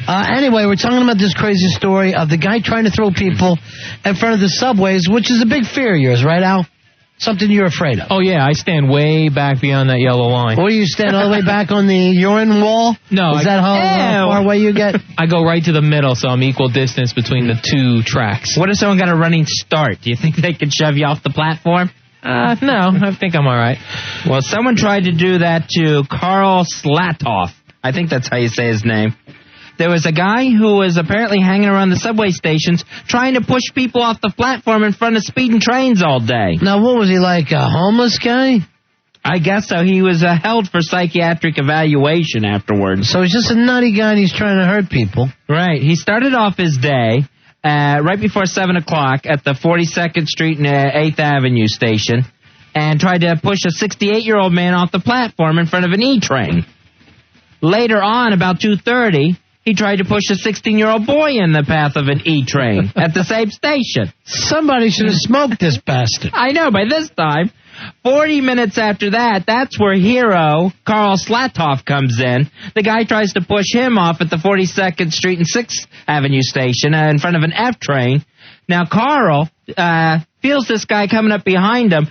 Anyway, we're talking about this crazy story of the guy trying to throw people in front of the subways, which is a big fear of yours, right, Al? Something you're afraid of. Oh, yeah, I stand way back beyond that yellow line. Or you stand all the way back on the urine wall? No. Is that how far away you get? I go right to the middle, so I'm equal distance between the two tracks. What if someone got a running start? Do you think they could shove you off the platform? No, I think I'm all right. Well, someone tried to do that to Carl Slatoff. I think that's how you say his name. There was a guy who was apparently hanging around the subway stations trying to push people off the platform in front of speeding trains all day. Now, what was he, like a homeless guy? I guess so. He was held for psychiatric evaluation afterwards. So he's just a nutty guy and he's trying to hurt people. Right. He started off his day right before 7 o'clock at the 42nd Street and 8th Avenue station and tried to push a 68-year-old man off the platform in front of an E-train. Later on, about 2:30... he tried to push a 16-year-old boy in the path of an E-train at the same station. Somebody should have smoked this bastard. I know, by this time. 40 minutes after that, that's where hero Carl Slatoff comes in. The guy tries to push him off at the 42nd Street and 6th Avenue station in front of an F train. Now, Carl feels this guy coming up behind him,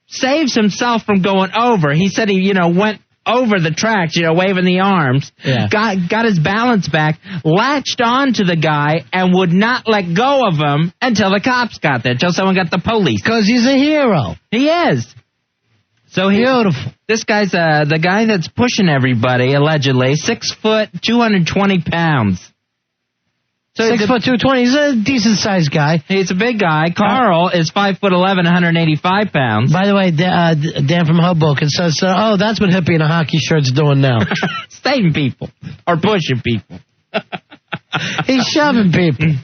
saves himself from going over. He said he, went over the tracks, waving the arms, got his balance back, latched onto the guy, and would not let go of him until the cops got there, until someone got the police. Because he's a hero. He is. So beautiful. This guy's the guy that's pushing everybody, allegedly, 6 foot, 220 pounds. So 6 foot 220. He's a decent-sized guy. He's a big guy. Carl is 5'11", 185 pounds. By the way, Dan from Hoboken says, that's what hippie in a hockey shirt's doing now. Saving people. Or pushing people. He's shoving people.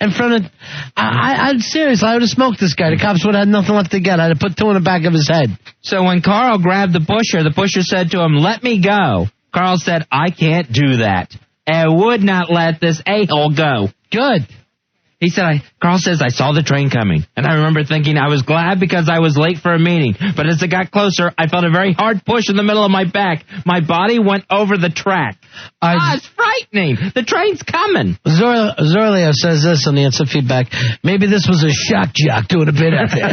In front of... I'm serious. I would have smoked this guy. The cops would have had nothing left to get. I'd have put 2 in the back of his head. So when Carl grabbed the pusher said to him, "Let me go." Carl said, "I can't do that," and would not let this a-hole go. Good. He said, Carl says, "I saw the train coming, and I remember thinking I was glad because I was late for a meeting. But as it got closer, I felt a very hard push in the middle of my back. My body went over the track." It's frightening. The train's coming. Zorlio says this on the instant feedback. Maybe this was a shock jock doing a bit out there.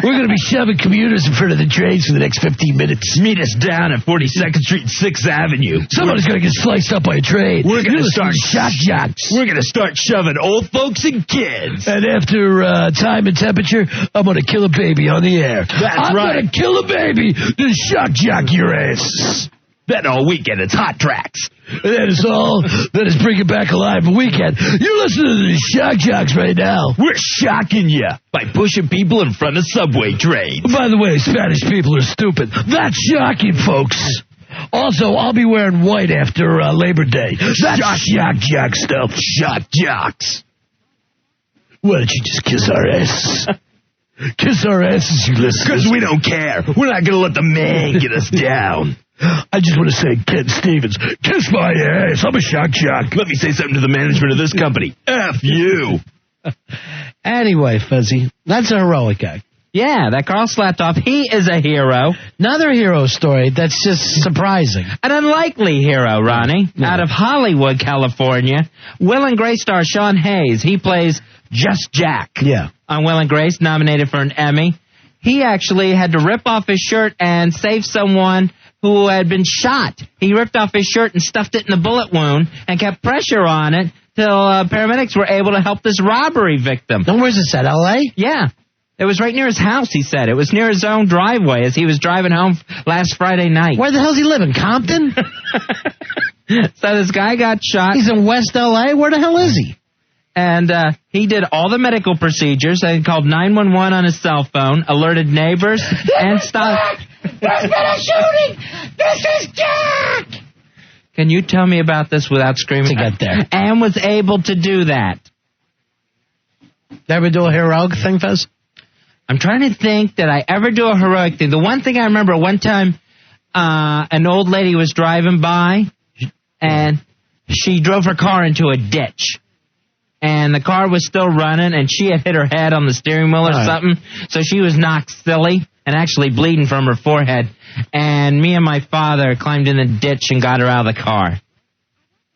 We're going to be shoving commuters in front of the trains for the next 15 minutes. Meet us down at 42nd Street and 6th Avenue. Somebody's going to get sliced up by a train. We're going to start shock jocks. We're going to start shoving old folks and kids. And after time and temperature, I'm going to kill a baby on the air. I'm going to kill a baby to shock jock your ass. Then all weekend it's hot tracks. And that is bringing back alive a weekend. You're listening to the shock jocks right now. We're shocking you by pushing people in front of subway trains. By the way, Spanish people are stupid. That's shocking, folks. Also, I'll be wearing white after Labor Day. That's shock jock stuff. Shock jocks. Why don't you just kiss our asses? Kiss our asses, you listeners. Because we don't care. We're not going to let the man get us down. I just want to say, Ken Stevens, kiss my ass. I'm a shock jock. Let me say something to the management of this company. F you. Anyway, Fuzzy, that's a heroic guy. Yeah, that Carl Slatoff, he is a hero. Another hero story that's just surprising. An unlikely hero, Ronnie. Out of Hollywood, California. Will and Grace star Sean Hayes. He plays Just Jack. Yeah. On Will and Grace, nominated for an Emmy. He actually had to rip off his shirt and save someone who had been shot. He ripped off his shirt and stuffed it in the bullet wound and kept pressure on it till paramedics were able to help this robbery victim. And where's this at, L.A.? Yeah. It was right near his house, he said. It was near his own driveway as he was driving home last Friday night. Where the hell's he living, Compton? So this guy got shot. He's in West L.A.? Where the hell is he? And he did all the medical procedures and called 911 on his cell phone, alerted neighbors, and stopped. There's been a shooting! This is Jack! Can you tell me about this without screaming? To get there. And was able to do that. Ever do a heroic thing, Fez? I'm trying to think, did I ever do a heroic thing? The one thing I remember, one time an old lady was driving by, and she drove her car into a ditch. And the car was still running, and she had hit her head on the steering wheel or something. So she was knocked silly and actually bleeding from her forehead. And me and my father climbed in the ditch and got her out of the car.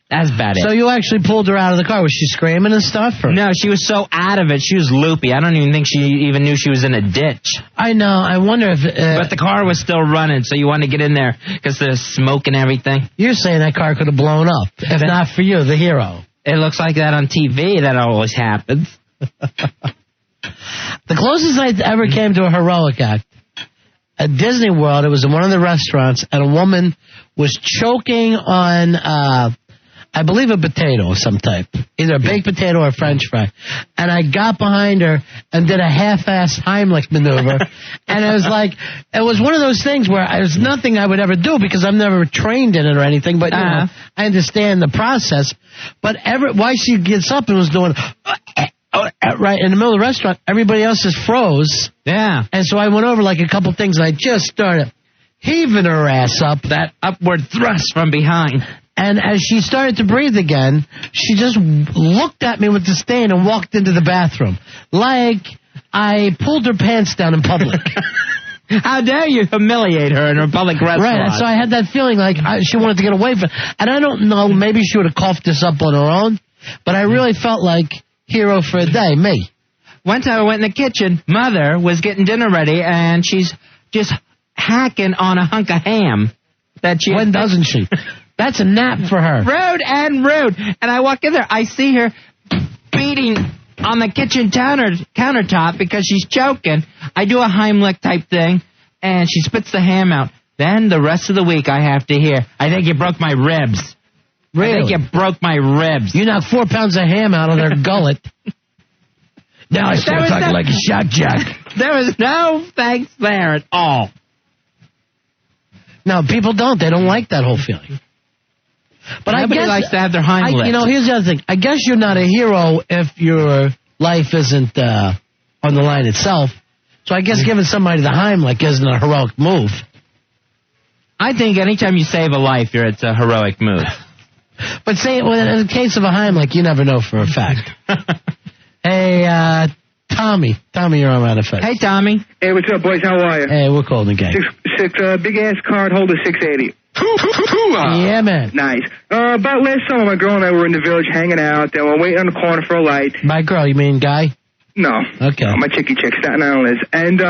That's about it. So you actually pulled her out of the car. Was she screaming and stuff? Or? No, she was so out of it. She was loopy. I don't even think she even knew she was in a ditch. I know. I wonder if... but the car was still running, so you wanted to get in there because there's smoke and everything. You're saying that car could have blown up, if not for you, the hero. It looks like that on TV. That always happens. The closest I ever came to a heroic act, at Disney World, it was in one of the restaurants, and a woman was choking on... I believe a potato of some type, either a baked potato or a French fry. And I got behind her and did a half-assed Heimlich maneuver. And it was like, it was one of those things where there's nothing I would ever do because I've never trained in it or anything. But, you know, I understand the process. But while she gets up and was doing, right in the middle of the restaurant, everybody else just froze. Yeah. And so I went over like a couple things and I just started heaving her ass up. That upward thrust from behind. And as she started to breathe again, she just looked at me with disdain and walked into the bathroom. Like I pulled her pants down in public. How dare you humiliate her in a public restaurant? Right, so I had that feeling like she wanted to get away from it. And I don't know, maybe she would have coughed this up on her own, but I really felt like hero for a day, me. One time I went in the kitchen, Mother was getting dinner ready, and she's just hacking on a hunk of ham. When doesn't she? That's a nap for her. Rude and rude. And I walk in there. I see her beating on the kitchen countertop because she's choking. I do a Heimlich type thing, and she spits the ham out. Then the rest of the week I have to hear, I think you broke my ribs. Really? I think you broke my ribs. You knocked 4 pounds of ham out of their gullet. Now I start talking like a shock jock. There was no thanks there at all. No, people don't. They don't like that whole feeling. But Nobody likes to have their Heimlich. You know, here's the other thing. I guess you're not a hero if your life isn't on the line itself. So I guess giving somebody the Heimlich isn't a heroic move. I think anytime you save a life, it's a heroic move. But say, well, in the case of a Heimlich, you never know for a fact. Hey, Tommy. Tommy, you're on Round of Feds. Hey, Tommy. Hey, what's up, boys? How are you? Hey, we're cold again. Big-ass card holder 680. Yeah, man. Nice. About last summer, my girl and I were in the village hanging out. They were waiting on the corner for a light. My girl, you mean guy? No. Okay. No, my chick, Staten Island is. And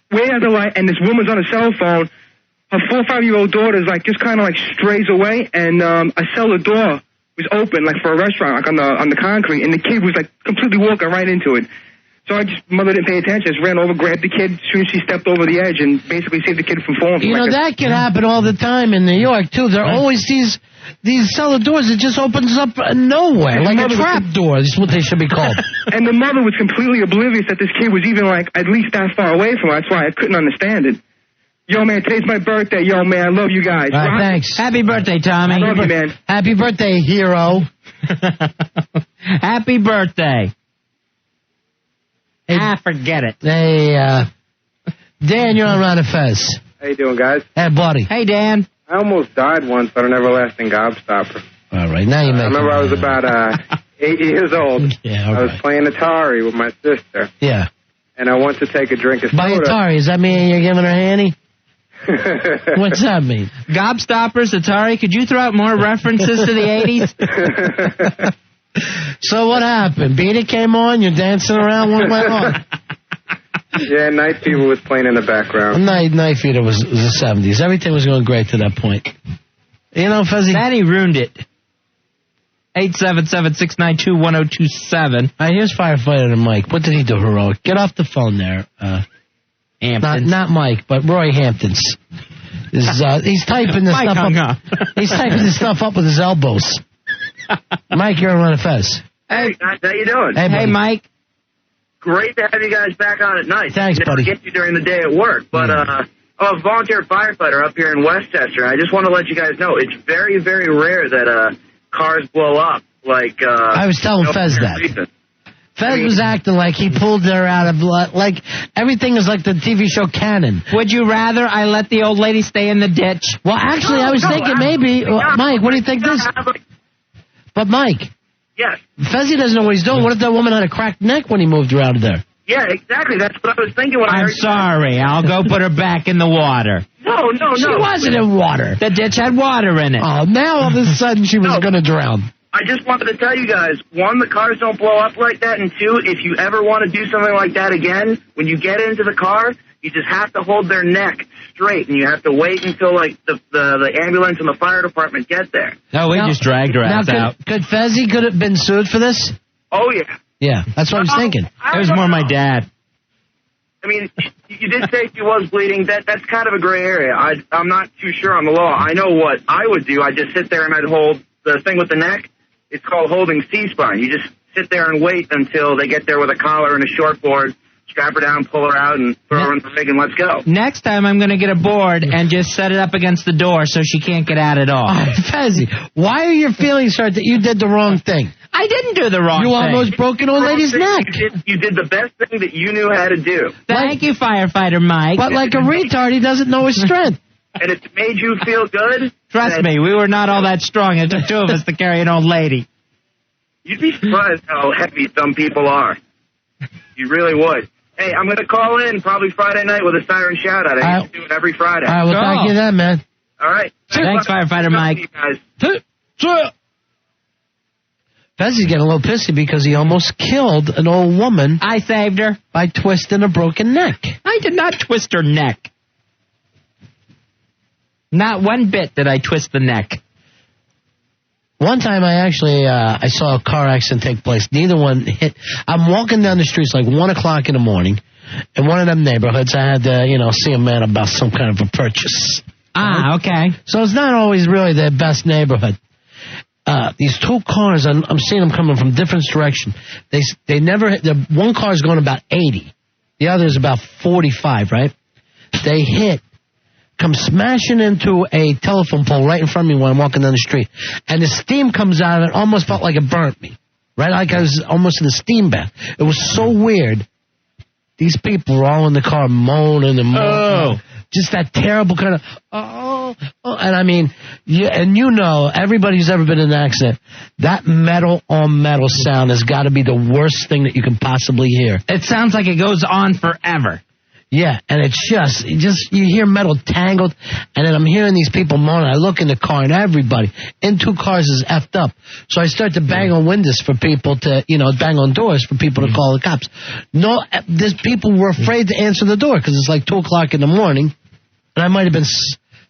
waiting on the light, and this woman's on a cell phone. Her 4 or 5-year-old daughter's like just kind of like strays away, and a cellar door was open, like for a restaurant, like on the concrete, and the kid was like completely walking right into it. So mother didn't pay attention, just ran over, grabbed the kid as soon as she stepped over the edge, and basically saved the kid from falling. You know, that can happen all the time in New York, too. There are always these cellar doors that just opens up nowhere, like a trap door is what they should be called. And the mother was completely oblivious that this kid was even, like, at least that far away from her. That's why I couldn't understand it. Yo, man, today's my birthday. Yo, man, I love you guys. Thanks. Happy birthday, Tommy. I love you, man. Happy birthday, hero. Happy birthday. Hey, forget it. Hey, Dan, you're on Round of Fez. How you doing, guys? Hey, buddy. Hey, Dan. I almost died once on an everlasting gobstopper. All right, now you make I remember I was about 8 years old. Yeah, I was playing Atari with my sister. Yeah. And I went to take a drink of soda. By Atari, does that mean you're giving her a handy? What's that mean? Gobstoppers, Atari, could you throw out more references to the 80s? So what happened? Beat It came on, you're dancing around, what went on? Yeah, Night Fever was playing in the background. Night Fever was the 70s. Everything was going great to that point. You know, Fuzzy? Daddy ruined it. 877-692-1027. All right, here's Firefighter and Mike. What did he do heroic? Get off the phone there. Not Mike, but Roy Hamptons. He's typing this stuff up. He's typing this stuff up with his elbows. Mike, you're on Fez. Hey, guys, how you doing? Hey, Mike. Great to have you guys back on at night. Thanks, buddy. Get you during the day at work, but I'm a volunteer firefighter up here in Westchester. I just want to let you guys know it's very, very rare that cars blow up. Like I was telling Fez that. Reason. Fez was acting like he pulled her out of like everything is like the TV show Canon. Would you rather I let the old lady stay in the ditch? Well, actually, I was thinking maybe Mike. What do you think this? But Mike. Yes. Fezzy doesn't know what he's doing. What if that woman had a cracked neck when he moved her out of there? Yeah, exactly. That's what I was thinking when I heard I'm sorry. I'll go put her back in the water. No. She wasn't in water. The ditch had water in it. Oh, now all of a sudden she was going to drown. I just wanted to tell you guys, one, the cars don't blow up like that, and two, if you ever want to do something like that again, when you get into the car, you just have to hold their neck straight, and you have to wait until, like, the ambulance and the fire department get there. No, we just dragged her ass out. Could Fezzi could have been sued for this? Oh, yeah. Yeah, that's what I was thinking. It was more my dad. I mean, you did say she was bleeding. That's kind of a gray area. I'm not too sure on the law. I know what I would do. I'd just sit there and I'd hold the thing with the neck. It's called holding C-spine. You just sit there and wait until they get there with a collar and a shortboard, strap her down, pull her out, and throw her in the rig, and let's go. Next time I'm going to get a board and just set it up against the door so she can't get out at all. Fezzi, why are your feelings hurt that you did the wrong thing? I didn't do the wrong thing. You almost broke an old lady's neck. You did the best thing that you knew how to do. Thank you, Firefighter Mike. But like a retard, he doesn't know his strength. And if it made you feel good... Trust me, we were not all that strong. It took two of us to carry an old lady. You'd be surprised how heavy some people are. You really would. Hey, I'm going to call in probably Friday night with a siren shout-out. I used to do it every Friday. All right, well, thank you then, man. All right. Thanks, Firefighter Mike. Fezzi's getting a little pissy because he almost killed an old woman. I saved her. By twisting a broken neck. I did not twist her neck. Not one bit did I twist the neck. One time I actually I saw a car accident take place. Neither one hit. I'm walking down the streets like 1 o'clock in the morning. In one of them neighborhoods, I had to, see a man about some kind of a purchase. Ah, okay. So it's not always really the best neighborhood. These two cars, I'm seeing them coming from different directions. They never hit. One car is going about 80. The other is about 45, right? They hit. Come smashing into a telephone pole right in front of me when I'm walking down the street. And the steam comes out of it, almost felt like it burnt me. Right? Like I was almost in a steam bath. It was so weird. These people were all in the car moaning and moaning. Oh. Just that terrible kind of, and I mean, everybody who's ever been in an accident, that metal on metal sound has got to be the worst thing that you can possibly hear. It sounds like it goes on forever. Yeah, and it's just you hear metal tangled, and then I'm hearing these people moaning. I look in the car, and everybody in two cars is effed up. So I start to bang on windows for people to, bang on doors for people to call the cops. No, these people were afraid to answer the door because it's like 2 o'clock in the morning, and I might have been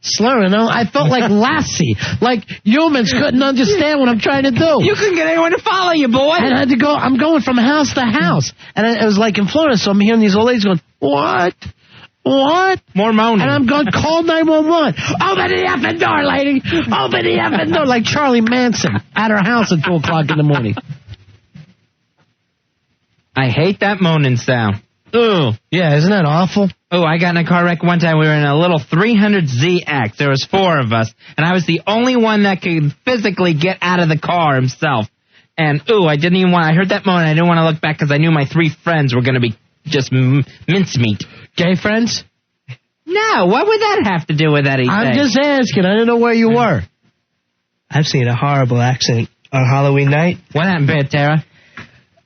slurring. I felt like Lassie, like humans couldn't understand what I'm trying to do. You couldn't get anyone to follow you, boy. And I had to go. I'm going from house to house, and it was like in Florida. So I'm hearing these old ladies going, "What? What?" More moaning. And I'm going, "Call 911. Open the effing door, lady. Open the effing door," like Charlie Manson at her house at 2 o'clock in the morning. I hate that moaning sound. Ooh. Yeah, isn't that awful? Oh, I got in a car wreck one time. We were in a little 300ZX. There was 4 of us, and I was the only one that could physically get out of the car himself. And, I didn't even want... I heard that moan, and I didn't want to look back because I knew my 3 friends were going to be just mincemeat. Gay friends? No, what would that have to do with anything? I'm just asking. I didn't know where you were. I've seen a horrible accident on Halloween night. What happened, Pantera?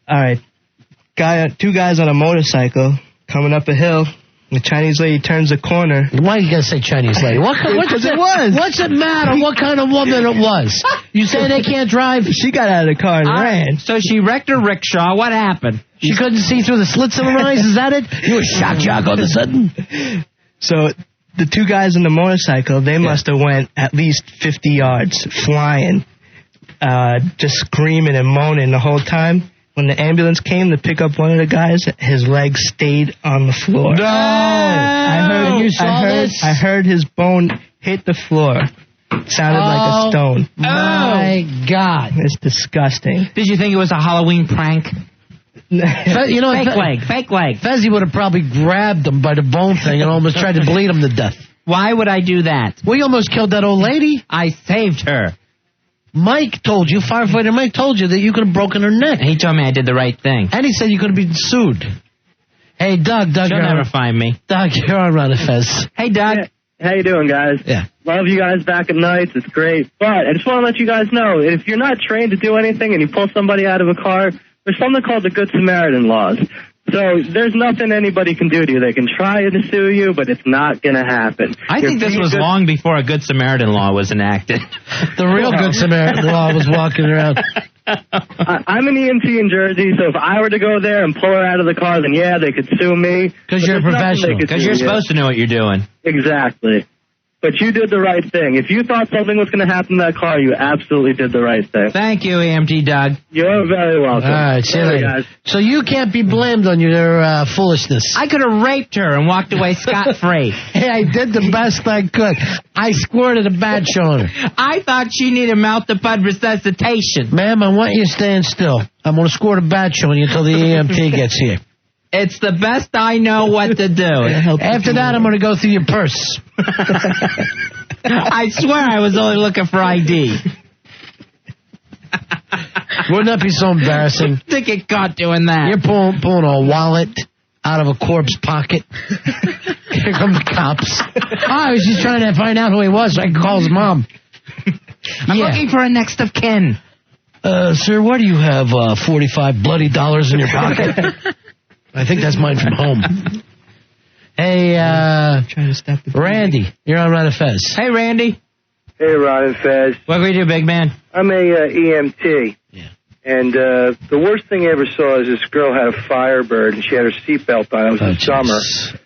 All right. 2 guys on a motorcycle coming up a hill. The Chinese lady turns the corner. Why are you going to say Chinese lady? What's it matter what kind of woman it was? You say they can't drive? She got out of the car and ran. So she wrecked her rickshaw. What happened? She couldn't see through the slits in her eyes? Is that it? You were shock jock all of a sudden? So the 2 guys on the motorcycle, they must have went at least 50 yards flying, just screaming and moaning the whole time. When the ambulance came to pick up one of the guys, his legs stayed on the floor. No! I heard his bone hit the floor. It sounded like a stone. My God. It's disgusting. Did you think it was a Halloween prank? Fake leg. Fezzi would have probably grabbed him by the bone thing and almost tried to bleed him to death. Why would I do that? Well, you almost killed that old lady. I saved her. Firefighter Mike told you that you could have broken her neck. He told me I did the right thing. And he said you could have been sued. Hey, Doug. You'll never find me. Doug, you're on Run Fez. Hey, Doug. How you doing, guys? Yeah. Love you guys back at nights. It's great. But I just want to let you guys know, if you're not trained to do anything and you pull somebody out of a car, there's something called the Good Samaritan laws. So there's nothing anybody can do to you. They can try to sue you, but it's not going to happen. I think this was long before a Good Samaritan law was enacted. The real Good Samaritan law was walking around. I'm an EMT in Jersey, so if I were to go there and pull her out of the car, then yeah, they could sue me. Because you're a professional. Because you're supposed to know what you're doing. Exactly. But you did the right thing. If you thought something was going to happen in that car, you absolutely did the right thing. Thank you, EMT Doug. You're very welcome. All right, see you later. Guys. So you can't be blamed on your foolishness. I could have raped her and walked away scot-free. Hey, I did the best I could. I squirted a batch on her. I thought she needed mouth-to-pud resuscitation. Ma'am, I want you staying still. I'm going to squirt a batch on you until the EMT gets here. It's the best I know what to do. After that, I'm going to go through your purse. I swear I was only looking for ID. Wouldn't that be so embarrassing? To get caught doing that. You're pulling a wallet out of a corpse pocket. Here come the cops. I was just trying to find out who he was so I could call his mom. I'm looking for a next of kin. Sir, why do you have 45 bloody dollars in your pocket? I think that's mine from home. Hey, trying to stop the Randy, you're on Ron and Fez. Hey, Randy. Hey, Ron and Fez. What can we do, big man? I'm a EMT. Yeah. And the worst thing I ever saw is this girl had a Firebird, and she had her seatbelt on. It was in summer.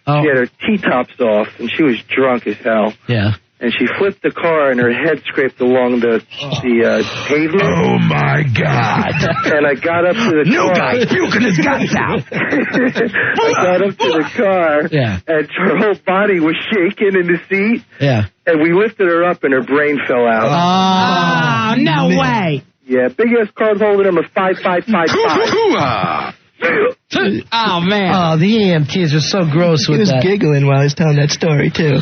Oh. She had her T-tops off, and she was drunk as hell. Yeah. And she flipped the car, and her head scraped along the pavement. Oh, my God. And I got up to the car. Guy's puking his guts out. I got up to the car, and her whole body was shaking in the seat. Yeah. And we lifted her up, and her brain fell out. Oh, no way. Yeah, big-ass card holder number 5555. Oh, man. Oh, the EMTs are so gross with that. He was giggling while he was telling that story, too.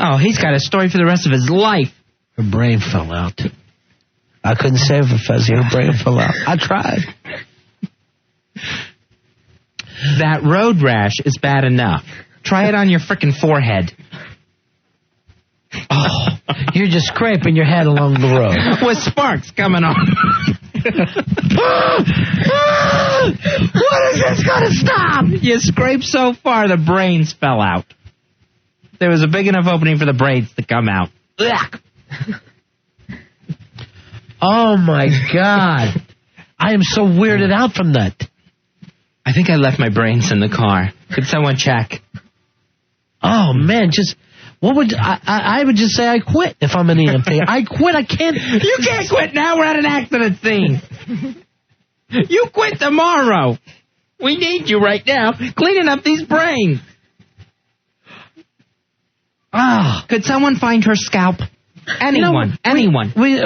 Oh, he's got a story for the rest of his life. Her brain fell out. I couldn't save her, Fezzy. Her brain fell out. I tried. That road rash is bad enough. Try it on your frickin' forehead. Oh, you're just scraping your head along the road. With sparks coming on. What is this going to stop? You scraped so far, the brains fell out. There was a big enough opening for the braids to come out. Oh, my God. I am so weirded out from that. I think I left my brains in the car. Could someone check? Oh, man, what would I would just say I quit if I'm an EMT. I quit. I can't. You can't quit now. We're at an accident scene. You quit tomorrow. We need you right now cleaning up these brains. Could someone find her scalp? Anyone. Anyone. We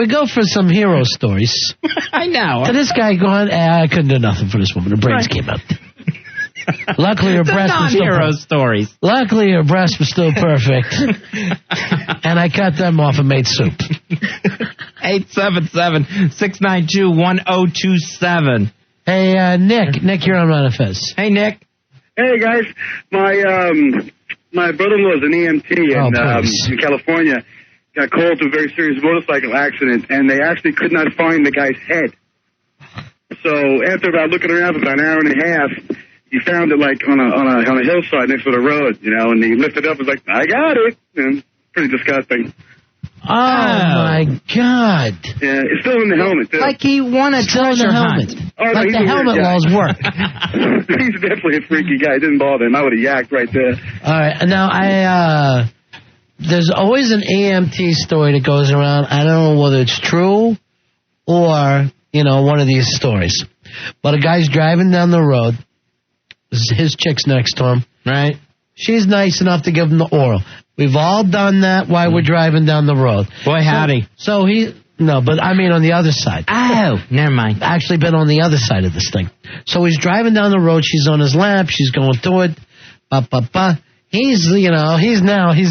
go for some hero stories. I know. To this guy going, I couldn't do nothing for this woman. Her brains came out. Luckily, her breast was still non-hero stories. Luckily, her breast was still perfect. And I cut them off and made soup. 877-692-1027. Hey, Nick. Nick, you're on Ron and Fez. Hey, Nick. Hey, guys. My brother-in-law is an EMT in California. Got called to a very serious motorcycle accident, and they actually could not find the guy's head. So after about looking around for about an hour and a half, he found it like on a hillside next to the road, and he lifted it up and was like, I got it. And pretty disgusting. Oh, my God. Yeah, it's still in the helmet, too. Like he won a treasure hunt. Oh, no, like the helmet laws work. He's definitely a freaky guy. It didn't bother him. I would have yacked right there. All right. Now, there's always an EMT story that goes around. I don't know whether it's true or, one of these stories. But a guy's driving down the road. His chick's next to him. Right. She's nice enough to give him the oral. We've all done that while we're driving down the road. Boy, howdy. No, but I mean on the other side. Oh, never mind. Actually been on the other side of this thing. So he's driving down the road. She's on his lap. She's going to it. He's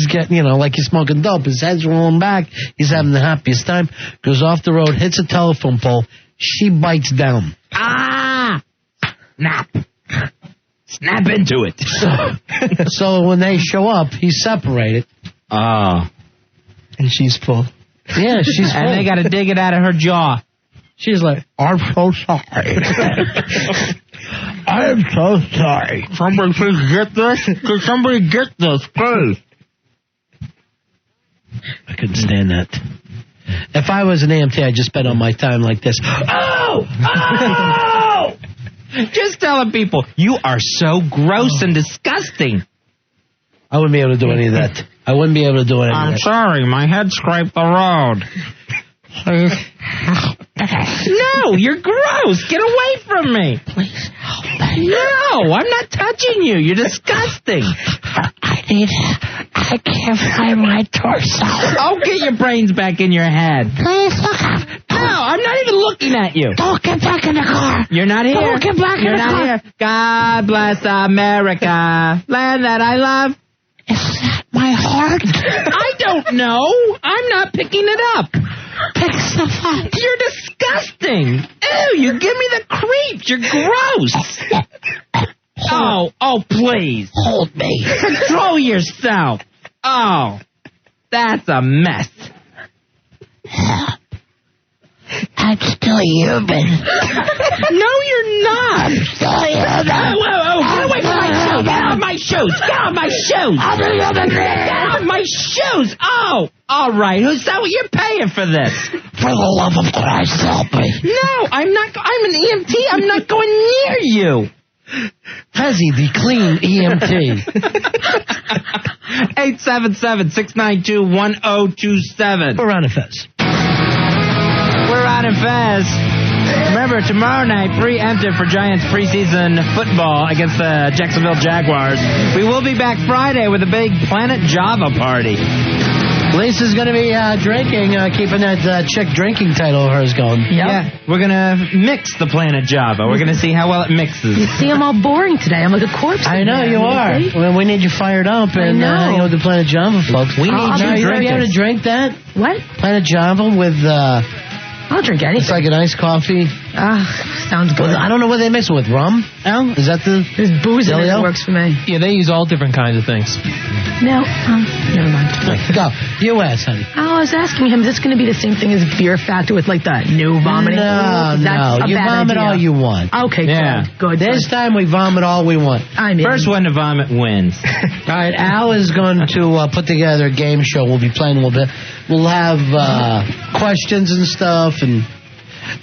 getting, like he's smoking dope. His head's rolling back. He's having the happiest time. Goes off the road, hits a telephone pole. She bites down. Snap into it. So when they show up, he's separated. And she's full. Yeah, she's full. And they got to dig it out of her jaw. She's like, I'm so sorry. I am so sorry. Somebody please get this? Could somebody get this, please? I couldn't stand that. If I was an EMT, I'd just spend all my time like this. Oh! Oh! Just telling people, you are so gross and disgusting. I wouldn't be able to do any of that. I wouldn't be able to do any of that. I'm sorry, my head scraped the road. No, you're gross. Get away from me. Please help me. No, I'm not touching you. You're disgusting. I can't find my torso. Oh, get your brains back in your head. Please look up. No, I'm not even looking at you. Don't get back in the car. You're not here. Don't get back in the car. You're not here. God bless America. Land that I love. Is that my heart? I don't know. I'm not picking it up. Pick stuff up. You're disgusting. Ew, you give me the creeps. You're gross. Oh, please. Hold me. Control yourself. Oh, that's a mess. I'm still human. No, you're not. I'm still human. Whoa, get away from my shoes. Get off my shoes. Get off my shoes. I'm a human being. Get off my shoes. Oh, all right. Who's that? You're paying for this. For the love of Christ, help me. No, I'm not. I'm an EMT. I'm not going near you. Fezzy, the clean EMT. 877-692-1027. We're on a Fez. We're on in Fez. Remember, tomorrow night, preemptive for Giants preseason football against the Jacksonville Jaguars. We will be back Friday with a big Planet Java party. Lisa's going to be drinking, keeping that chick drinking title of hers going. Yep. Yeah, we're going to mix the Planet Java. We're going to see how well it mixes. You see, I'm all boring today. I'm like a corpse. I know, you are. Well, we need you fired up and hang out with the Planet Java folks. We need you to be able to drink that? What? Planet Java with... I'll drink anything. It's like an iced coffee. Sounds good. I don't know what they mix it with. Rum? Oh. Is that the... There's booze in it that works for me. Yeah, they use all different kinds of things. No. Never mind. Go. You ask, honey. Oh, I was asking him, is this going to be the same thing as Beer Factor with like the no vomiting? No. You vomit all you want. Okay, good. This time we vomit all we want. First one to vomit wins. All right, Al is going to put together a game show. We'll be playing a little bit. We'll have questions and stuff and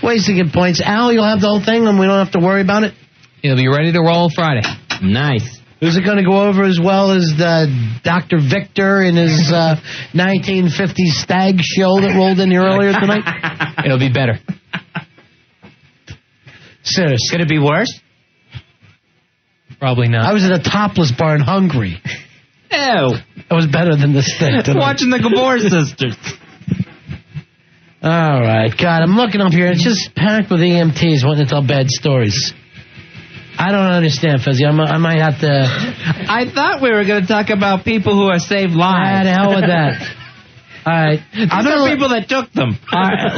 ways to get points. Al, you'll have the whole thing and we don't have to worry about it? It'll be ready to roll Friday. Nice. Is it going to go over as well as the Dr. Victor in his 1950s stag show that rolled in here earlier tonight? It'll be better. Seriously. Could it be worse? Probably not. I was at a topless bar in Hungary. Ew. That was better than this thing tonight. Watching the Gabor sisters. All right. God, I'm looking up here. It's just packed with EMTs wanting to tell bad stories. I don't understand, Fuzzy. I might have to... I thought we were going to talk about people who have saved lives. The hell with that. All right. These are people that took them.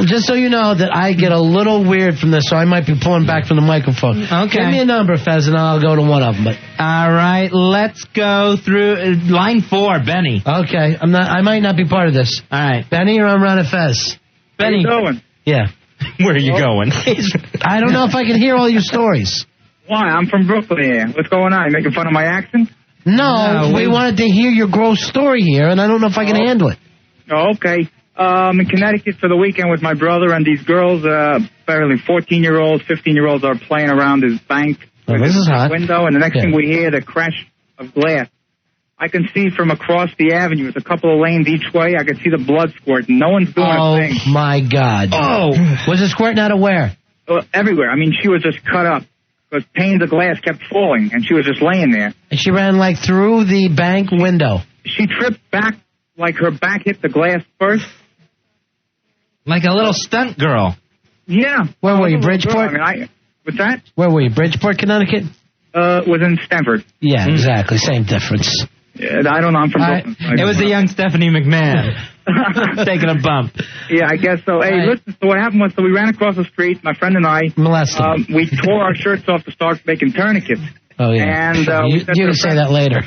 Just so you know that I get a little weird from this, so I might be pulling back from the microphone. Okay. Give me a number, Fez, and I'll go to one of them. But all right, let's go through line 4, Benny. Okay. I might not be part of this. All right. Benny, you're on Ron and Fez. Benny. Where you going? Yeah. Where are you going? I don't know if I can hear all your stories. Why? I'm from Brooklyn here. What's going on? You making fun of my accent? No, we wanted to hear your gross story here, and I don't know if I can handle it. Oh, okay. In Connecticut for the weekend with my brother, and these girls, apparently 14-year-olds, 15-year-olds are playing around this bank with this is hot. window, and the next thing we hear, the crash of glass. I can see from across the avenue, it's a couple of lanes each way, I can see the blood squirting. No one's doing a thing. Oh, my God. Oh. Was it squirting out of where? Everywhere. I mean, she was just cut up. Because panes of glass kept falling, and she was just laying there. And she ran, like, through the bank window. She tripped back, like her back hit the glass first. Like a little stunt girl. Yeah. Where were you, Bridgeport? What's that? Where were you, Bridgeport, Connecticut? Was in Stamford. Yeah, exactly. Same difference. Yeah, I don't know. I'm from Brooklyn. It was the young Stephanie McMahon taking a bump. Yeah, I guess so. Hey, listen, so what happened was, we ran across the street, my friend and I. Molested. We tore our shirts off to start making tourniquets. Oh, yeah. And you can say that later.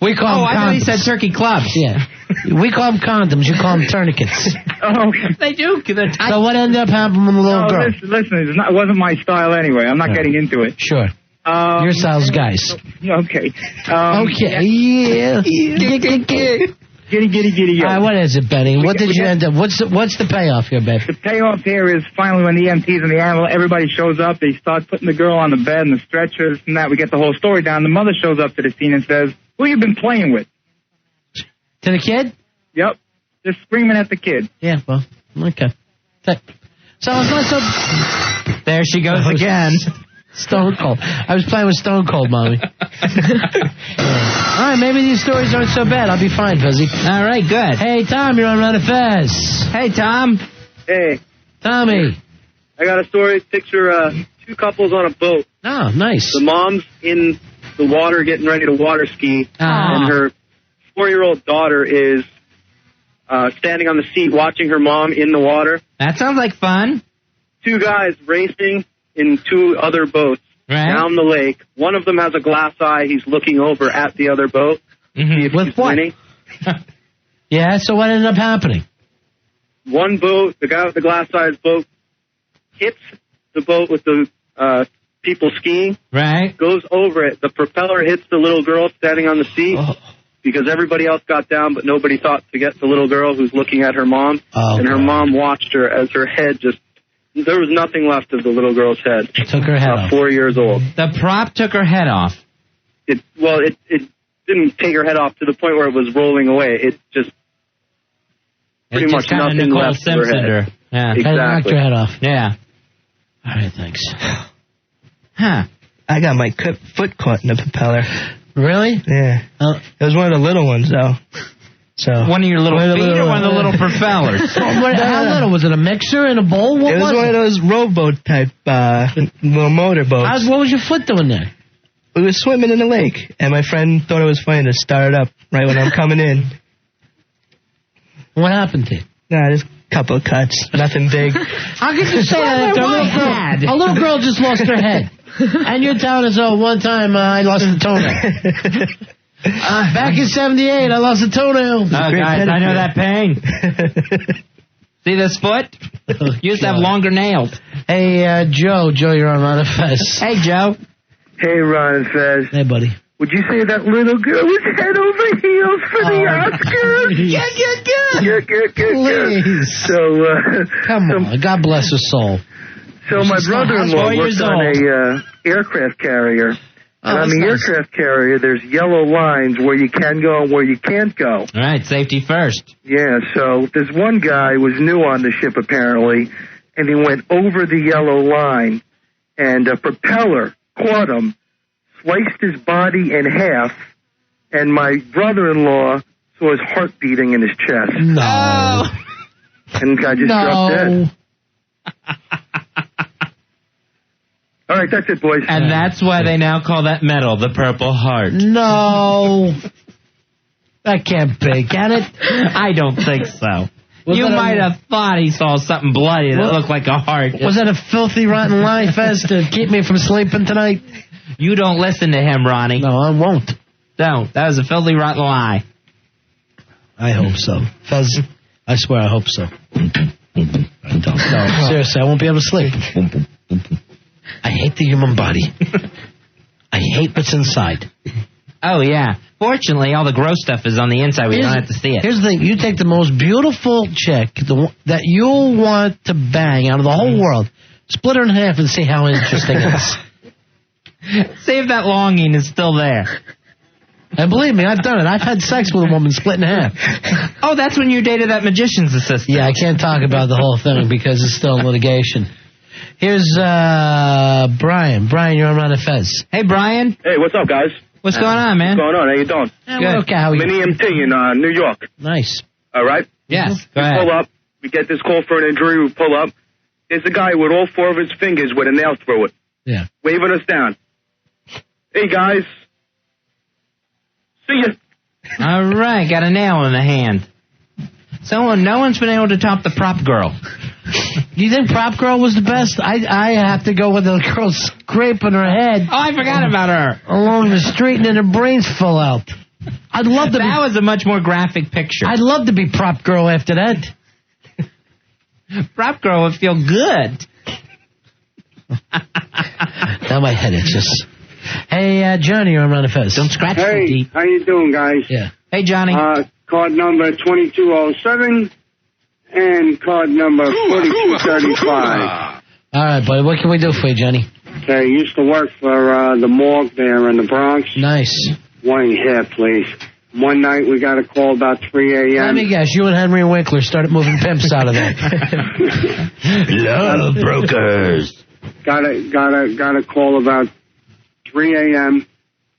We call them condoms. I thought he said turkey clubs. Yeah. We call them condoms. You call them tourniquets. Oh, they do. So what ended up happening with the little girl? Listen, it wasn't my style anyway. I'm not getting into it. Sure. Your style's guys. Okay. Okay. Yeah. Giddy. All right, what is it, Benny? What did you end up? What's the payoff here, babe? The payoff here is finally when the EMTs and the animal, everybody shows up. They start putting the girl on the bed and the stretchers and that. We get the whole story down. The mother shows up to the scene and says, "Who you been playing with?" To the kid? Yep. Just screaming at the kid. Yeah. Well, okay. So it's not so. There she goes again. Stone Cold. I was playing with Stone Cold, Mommy. All right, maybe these stories aren't so bad. I'll be fine, Fuzzy. All right, good. Hey, Tom, you're on Run of Fez. Hey, Tom. Hey. Tommy. I got a story. Picture two couples on a boat. Oh, nice. The mom's in the water getting ready to water ski, and her 4-year-old daughter is standing on the seat watching her mom in the water. That sounds like fun. Two guys racing in two other boats down the lake. One of them has a glass eye. He's looking over at the other boat. Mm-hmm. With what? Yeah, so what ended up happening? One boat, the guy with the glass eye's boat, hits the boat with the people skiing. Right. Goes over it. The propeller hits the little girl standing on the seat because everybody else got down, but nobody thought to get the little girl who's looking at her mom. And her mom watched her as her head just... There was nothing left of the little girl's head. It took her head off. 4 years old. The prop took her head off. It didn't take her head off to the point where it was rolling away. It just pretty much nothing Nicole left of her Simpsoned head. her. Yeah. Exactly. Knocked her head off. Yeah. All right, thanks. Huh. I got my foot caught in the propeller. Really? Yeah. It was one of the little ones, though. So one of your little feet or one of the little propellers? How little? Was it a mixer in a bowl? What it was one of those rowboat type little motor boats. What was your foot doing there? We were swimming in the lake, and my friend thought it was funny to start it up right when I'm coming in. What happened to you? Nah, just a couple of cuts. Nothing big. How could you say that after a little girl just lost her head? And you're telling us, one time I lost a toenail. Back in 78, I lost a toenail. Oh, guys, I know that pain. See this foot? You used to have longer nails. Hey, Joe. Joe, you're on Ron and Fez. Hey, Joe. Hey, Ron and Fez. Hey, buddy. Would you say that little girl was head over heels for the Oscars? Please. So, come on. God bless her soul. So my brother-in-law works on a aircraft carrier. And on the aircraft carrier, there's yellow lines where you can go and where you can't go. All right, safety first. Yeah, so this one guy was new on the ship, apparently, and he went over the yellow line, and a propeller caught him, sliced his body in half, and my brother-in-law saw his heart beating in his chest. No. And the guy just dropped dead. All right, that's it, boys. And that's why they now call that metal the Purple Heart. No. That can't be, can it? I don't think so. You might have thought he saw something bloody that looked like a heart. Was that a filthy, rotten lie, Fez, to keep me from sleeping tonight? You don't listen to him, Ronnie. No, I won't. Don't. That was a filthy, rotten lie. I hope so. Fez, I swear I hope so. I don't. No, seriously, I won't be able to sleep. I hate the human body. I hate what's inside. Oh, yeah. Fortunately, all the gross stuff is on the inside. We don't have to see it. Here's the thing. You take the most beautiful chick that you'll want to bang out of the whole world, split her in half and see how interesting it is. See if that longing is still there. And believe me, I've done it. I've had sex with a woman split in half. Oh, that's when you dated that magician's assistant. Yeah, I can't talk about the whole thing because it's still in litigation. Here's Brian. Brian, you're on Ron and Fez. Hey, Brian. Hey, what's up, guys? What's going on, man? What's going on? How you doing? Good. Okay, how are you? I'm an EMT in New York. Nice. All right? Yes, go We ahead. pull up. We get this call for an injury. We pull up. There's a guy with all 4 of his fingers with a nail through it. Yeah. Waving us down. Hey, guys. See ya. All right, got a nail in the hand. No one's been able to top the prop girl. You think Prop Girl was the best? I have to go with the girl scraping her head. Oh, I forgot about her. Along the street and then her brains fall out. I'd love to That was a much more graphic picture. I'd love to be Prop Girl after that. Prop girl would feel good. Now my head itches. Hey, Johnny, you're on Ron and Fez. Don't scratch Hey, too deep. how you doing, guys? Yeah. Hey, Johnny. Card number 2207 and card number 4235. All right, buddy. What can we do for you, Johnny? Okay, I used to work for the morgue there in the Bronx. Nice. One here, please. One night we got a call about 3 a.m. Let me guess. You and Henry Winkler started moving pimps out of there. Love brokers. Got a call about 3 a.m.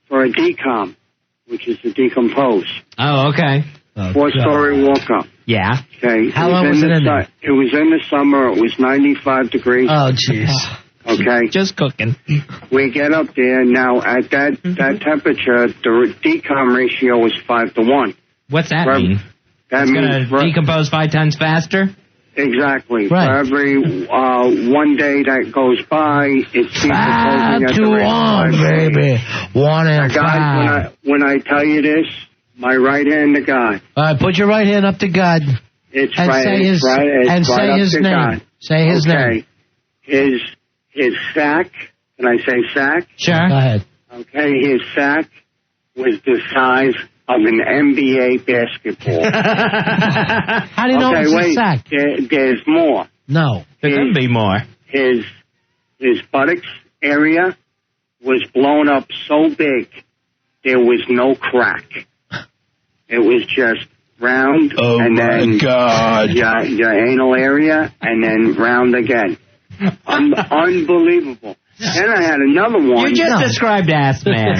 for a decom, which is to decompose. Oh, okay. 4-story walk-up. Yeah. Okay. How long was it in there? It was in the summer. It was 95 degrees. Oh, jeez. Okay. Just cooking. We get up there. Now, at that temperature, the decom ratio is 5-to-1. What's that mean? That it's means... going to decompose 5 times faster? Exactly. Right. For every 1 day that goes by, it's decomposing at the rate of 5 baby. 1 and 5. Guys, when I tell you this, my right hand to God. All right, put your right hand up to God. It's and right. Say his, right. It's and right say up his to name. God. Say his name. His sack. Can I say sack? Sure. Go ahead. Okay. His sack was the size of an NBA basketball. How do you know it's a sack? There's more. No. There could be more. His buttocks area was blown up so big there was no crack. It was just round, and then your anal area, and then round again. Unbelievable. Then I had another one. You just described ass man.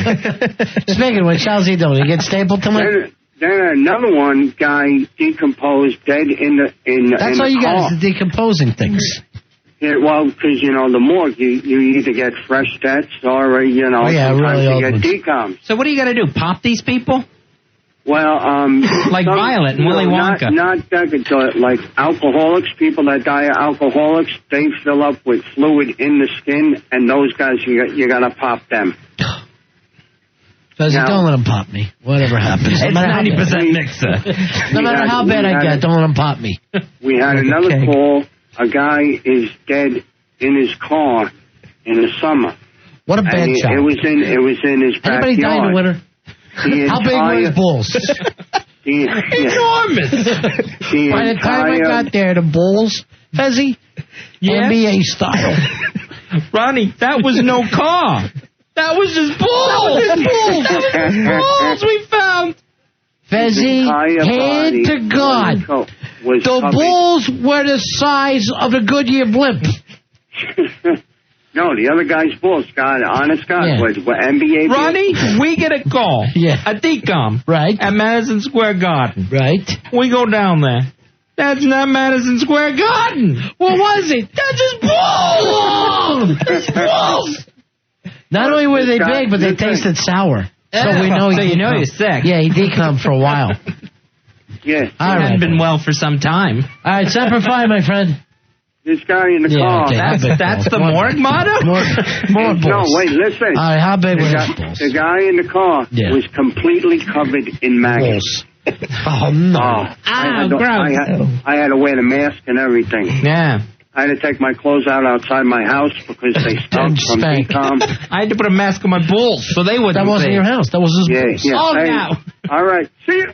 Speaking of which, how's he doing? He get stapled tonight? Then another one guy decomposed dead in the That's all you got is the decomposing things. Yeah, well, because the morgue, you either get fresh deaths or sometimes really you get decoms. So what do you got to do? Pop these people? Well, like Violet and Willy Wonka. Not like alcoholics, people that die of alcoholics, they fill up with fluid in the skin, and those guys, you got to pop them. Don't let him pop me. Whatever happens. It's 90% mixer. No matter how bad I get, don't let him pop me. We had another call. A guy is dead in his car in the summer. What a bad shot. It was in his backyard. Anybody die in the winter? How big were his balls? Enormous. By the time I got there, the balls, Fezzy, NBA style. Ronnie, that was no car. That was his balls. That was his balls we found. Fezzy, hand to God. The balls were the size of a Goodyear blimp. No, the other guy's balls, God, honest God, were NBA. Ronnie, we get a call. A decom. Right. At Madison Square Garden. Right. We go down there. That's not Madison Square Garden. What was it? That's his balls. His balls. Not only were they big, but they tasted sour. So we know so you know you're sick. Yeah, he decommed for a while. Yeah. He hadn't been well for some time. All right, Semper Fi, my friend. This guy in the car. Okay, that's the morgue motto? More balls. No, wait, listen. All right, how big were his balls? The guy in the car was completely covered in maggots. Oh, no. I had to wear the mask and everything. Yeah. I had to take my clothes out outside my house because they stunk from decom. I had to put a mask on my balls so they wouldn't. That wasn't your house. That was his balls. Yeah. Oh, Hey, now. all right. See you.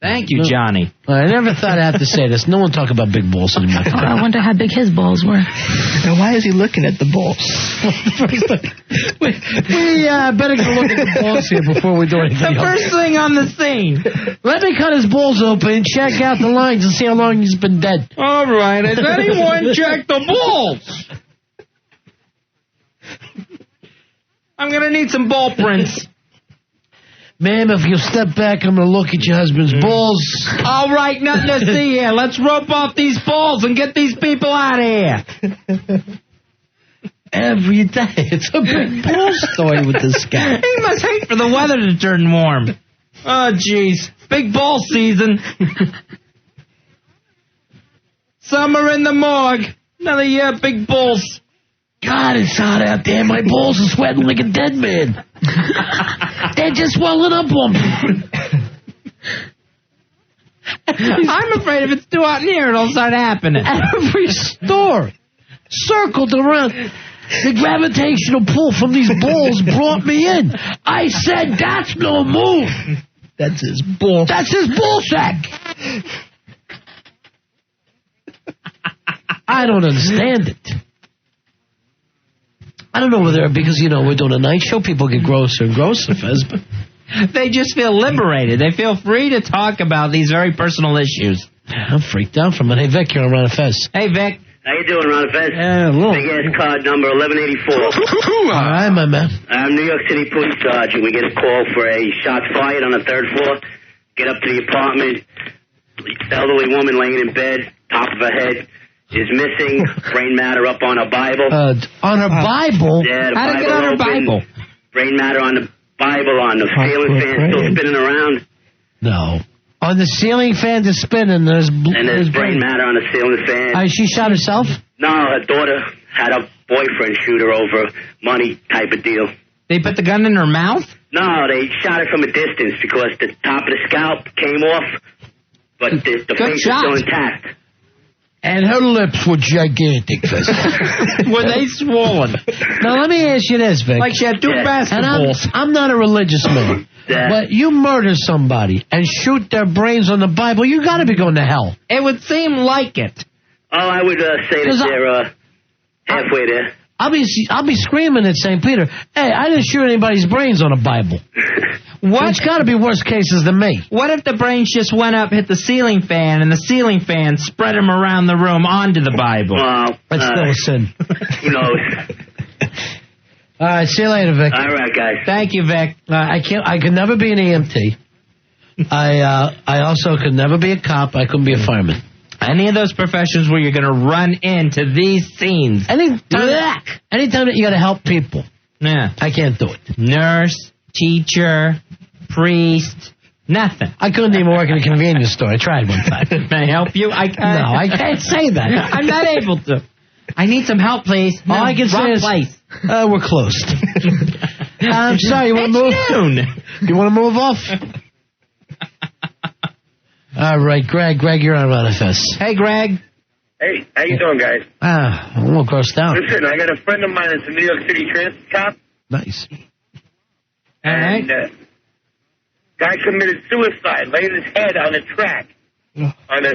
Thank you, Johnny. I never thought I'd have to say this. No one talk about big balls anymore. Oh, I wonder how big his balls were. Now, why is he looking at the balls? we better go look at the balls here before we do anything The first thing on the scene. Let me cut his balls open and check out the lines and see how long he's been dead. All right. Has anyone checked the balls? I'm going to need some ball prints. Ma'am, if you step back, I'm going to look at your husband's balls. All right, nothing to see here. Let's rope off these balls and get these people out of here. Every day. It's a big ball story with this guy. He must hate for the weather to turn warm. Oh, jeez. Big ball season. Summer in the morgue. Another year, big balls. God, it's hot out there. My balls are sweating like a dead man. They're just swelling up on me. I'm afraid if it's too hot in here, it'll start happening. Every store circled around. The gravitational pull from these balls brought me in. I said, that's no move. That's his ball. That's his ball sack. I don't understand it. I don't know whether, because, we're doing a night show, people get grosser and grosser, Fez, but they just feel liberated. They feel free to talk about these very personal issues. I'm freaked out from it. Hey, Vic, you're on Ron and Fez. Hey, Vic. How you doing, Ron Fez? Big ass card number 1184. All right, my man. I'm New York City Police Sergeant. We get a call for a shots fired on the 3rd floor. Get up to the apartment. Elderly woman laying in bed, top of her head is missing. Brain matter up on her Bible. On her Bible? Yeah, the How Bible to get on her open. Bible? Brain matter on the Bible, on the ceiling fan still spinning around. No. On the ceiling fan is spinning. There's brain matter on the ceiling fan. She shot herself? No, her daughter had a boyfriend shoot her over money type of deal. They put the gun in her mouth? No, they shot her from a distance because the top of the scalp came off, but the face was still intact. And her lips were gigantic. Were they swollen? Now, let me ask you this, Vic. Like she had 2 basketballs. And I'm not a religious man. But you murder somebody and shoot their brains on the Bible, you got to be going to hell. It would seem like it. Oh, I would say that they're halfway there. I'll be screaming at St. Peter, hey, I didn't shoot anybody's brains on a Bible. It's got to be worse cases than me. What if the brains just went up, hit the ceiling fan, and the ceiling fan spread them around the room onto the Bible? Well, that's still a sin. Who knows? All right, see you later, Vic. All right, guys. Thank you, Vic. I could never be an EMT. I also could never be a cop. I couldn't be a fireman. Any of those professions where you're going to run into these scenes. Anytime that you got to help people. Yeah. I can't do it. Nurse, teacher, priest, nothing. I couldn't even work in a convenience store. I tried one time. May I help you? No, I can't say that. I'm not able to. I need some help, please. All I can say is, we're closed. I'm sorry, you want to move? You want to move off? All right, Greg, you're on Ron FS. Hey, Greg. Hey, how you doing, guys? I'm a little grossed out. Listen, I got a friend of mine that's a New York City transit cop. Nice. And guy committed suicide, laid his head on a track on a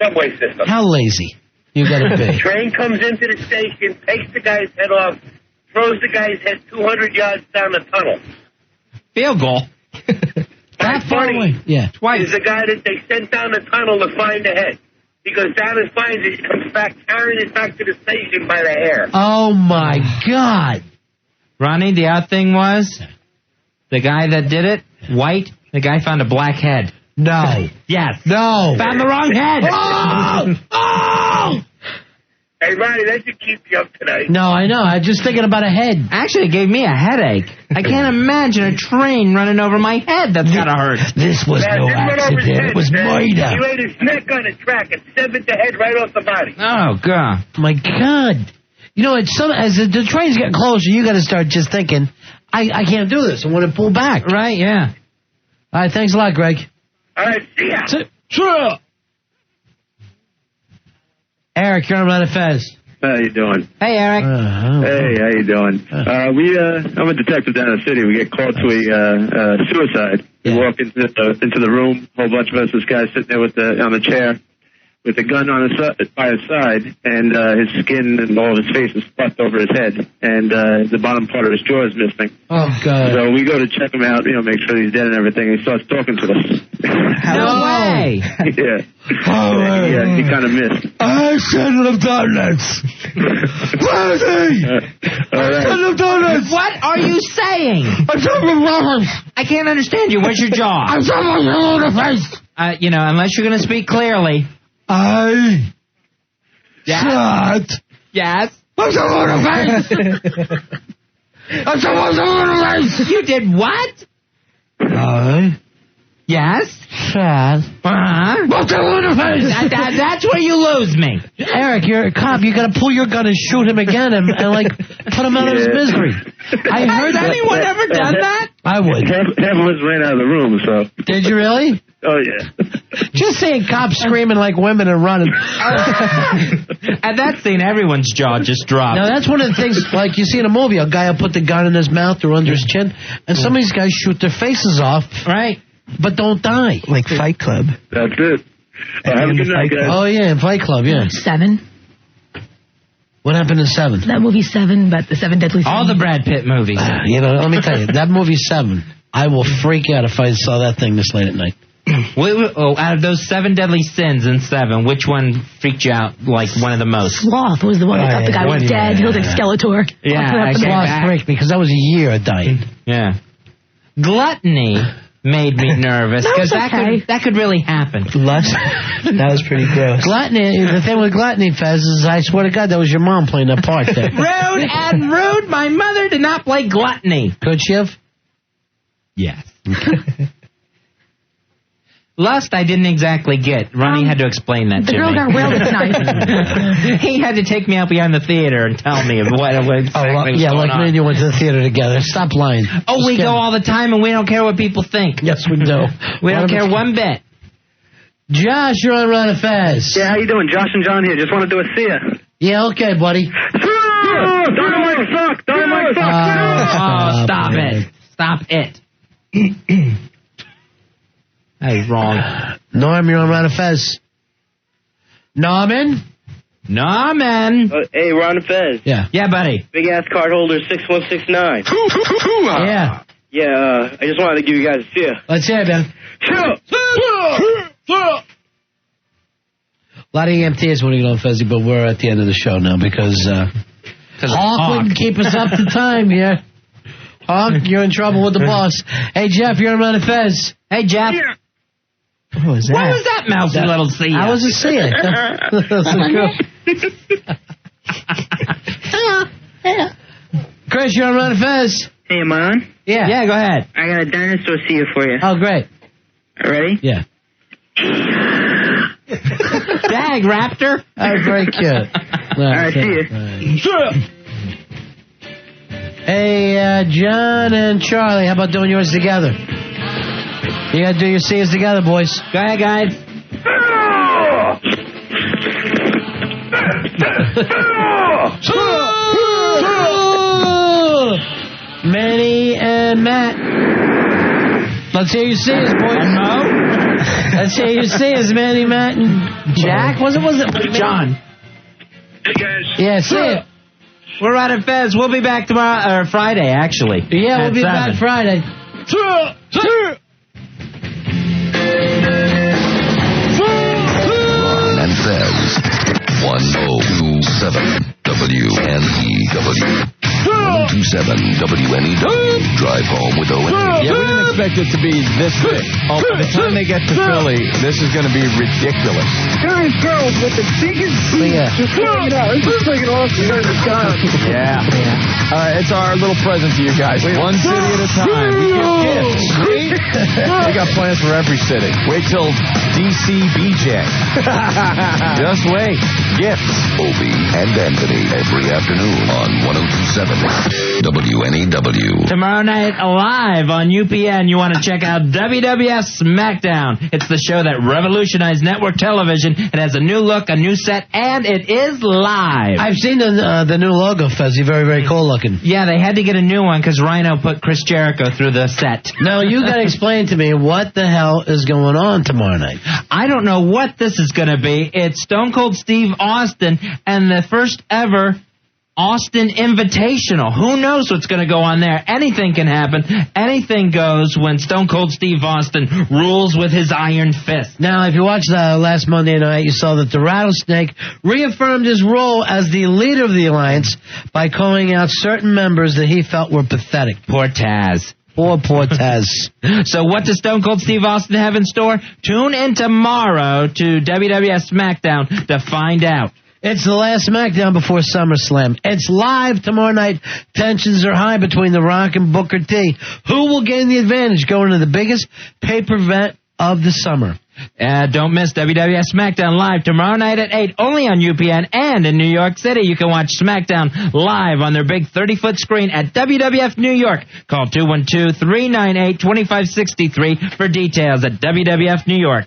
subway system. How lazy you got to be. Train comes into the station, takes the guy's head off, throws the guy's head 200 yards down the tunnel. Field goal. That funny yeah. Is the guy that they sent down the tunnel to find the head. He goes down and finds it, comes back, carrying it back to the station by the hair. Oh, my God. Ronnie, the odd thing was, the guy that did it, white, the guy found a black head. No. Yes. No. Found the wrong head. Oh! Hey, Ronnie, that should keep you up tonight. No, I know. I'm just thinking about a head. Actually, it gave me a headache. I can't imagine a train running over my head. That's gotta hurt. This was no accident. It was murder. He laid his neck on the track and severed the head right off the body. Oh, God. My God. You know, as the train's getting closer, you got to start just thinking, I can't do this. I want to pull back. Right, yeah. All right, thanks a lot, Greg. All right, see ya. Sure. Eric, you're on Ron Fez. How you doing? Hey, Eric. Hey, how you doing? I'm a detective down in the city. We get called to a suicide. We walk into the room. A whole bunch of us. This guy's sitting there on the chair with a gun on by his side, and his skin and all of his face is fluffed over his head, and the bottom part of his jaw is missing. Oh, God. So we go to check him out, make sure he's dead and everything, and he starts talking to us. No way! Yeah. Yeah, he kind of missed. I shouldn't have done this. Where is he? I shouldn't have done this. What are you saying? I can't understand you. Where's your jaw? I'm someone in the face. Unless you're going to speak clearly. I shot. Yes. I'm someone in the face. I'm someone in the face. You did what? Yes. Shot. I'm someone in the face. That's where you lose me. Eric, you're a cop. You got to pull your gun and shoot him again and put him out of his misery. Has anyone ever done that? I would. Half of us ran out of the room, so. Did you really? Oh, yeah. Just seeing cops screaming like women and running. At that scene, everyone's jaw just dropped. Now, that's one of the things, like you see in a movie, a guy will put the gun in his mouth or under his chin, and some of these guys shoot their faces off. Right. But don't die. Like Fight Club. That's it. Have a good night, guys. Oh, yeah, in Fight Club, yeah. 7. What happened in 7? That movie 7, but the 7 Deadly Sins. All the Brad Pitt movies. Let me tell you, that movie 7, I will freak out if I saw that thing this late at night. Out of those 7 deadly sins in 7, which one freaked you out like one of the most? Sloth was the one that thought the guy was dead. He was like Skeletor. Yeah, Sloth freaked me because that was a year of dying. Yeah. Gluttony made me nervous because that could really happen. Lust? That was pretty gross. Gluttony, the thing with gluttony, Fez, is I swear to God that was your mom playing that part there. Rude. My mother did not play gluttony. Could she have? Yes. Lust, I didn't exactly get. Ronnie had to explain that to me. The girl got railed tonight. He had to take me out behind the theater and tell me what exactly was going like on. me and you went to the theater together. Stop lying. Oh, we go all the time and we don't care what people think. Yes, we do. We don't care one bit. Josh, you're on Ron and Fez. Yeah, how you doing? Josh and John here. Just wanted to see you. Yeah, okay, buddy. Dynamite suck! Dynamite suck! Stop it. Stop it. That is wrong. Norm, you're on Ron and Fez. Norman? Hey, Ron and Fez. Yeah. Yeah, buddy. Big ass card holder 6169. Yeah. Yeah, I just wanted to give you guys a see ya. Let's hear it, man. A lot of EMTs want to get on Fezzy, but we're at the end of the show now because Hawk wouldn't keep us up to time here. Hawk, you're in trouble with the boss. Hey, Jeff, you're on Ron and Fez. Hey, Jeff. What was that? What was that mousy little see ya? I was a see ya. Chris, you're on Ron and Fez. Hey, am I on? Yeah. Yeah, go ahead. I got a dinosaur see you for you. Oh, great. Ready? Yeah. Dag, Raptor. That was very cute. All right, see you. Hey, John and Charlie, how about doing yours together? You gotta do your C's together, boys. Go ahead, guys. Manny and Matt. Let's hear your C's, boys. Let's hear your C's, Manny, Matt, and Jack. Was it John? Hey, guys. Yeah, see it. We're out at Fez. We'll be back tomorrow, or Friday, actually. Yeah, we'll be back Friday. Ron and Fez. 1027 WNEW. 1027 WNEW. Drive home with O&E. Yeah, we didn't expect it to be this big. Oh, by the time they get to Philly, this is going to be ridiculous. Guys, girls with the biggest Yeah. just hanging out. This is freaking awesome. You guys are gone. Yeah. It's our little present to you guys. One city at a time. We give gifts. See? We got plans for every city. Wait till DCBJ. Just wait. Gifts. Opie and Anthony every afternoon on 1027 WNEW. Tomorrow night, live on UPN, you want to check out WWE Smackdown. It's the show that revolutionized network television. It has a new look, a new set, and it is live. I've seen the new logo, Fezzy. Very, very cool looking. Yeah, they had to get a new one because Rhino put Chris Jericho through the set. Now, you got to explain to me what the hell is going on tomorrow night. I don't know what this is going to be. It's Stone Cold Steve Austin and the first ever Austin Invitational. Who knows what's going to go on there? Anything can happen. Anything goes when Stone Cold Steve Austin rules with his iron fist. Now, if you watched last Monday night, you saw that the Rattlesnake reaffirmed his role as the leader of the Alliance by calling out certain members that he felt were pathetic. Poor Taz. Poor Taz. So what does Stone Cold Steve Austin have in store? Tune in tomorrow to WWE Smackdown to find out. It's the last SmackDown before SummerSlam. It's live tomorrow night. Tensions are high between The Rock and Booker T. Who will gain the advantage going to the biggest pay-per-view of the summer? Don't miss WWF Smackdown Live tomorrow night at 8, only on UPN, and in New York City. You can watch Smackdown live on their big 30-foot screen at WWF New York. Call 212-398-2563 for details at WWF New York.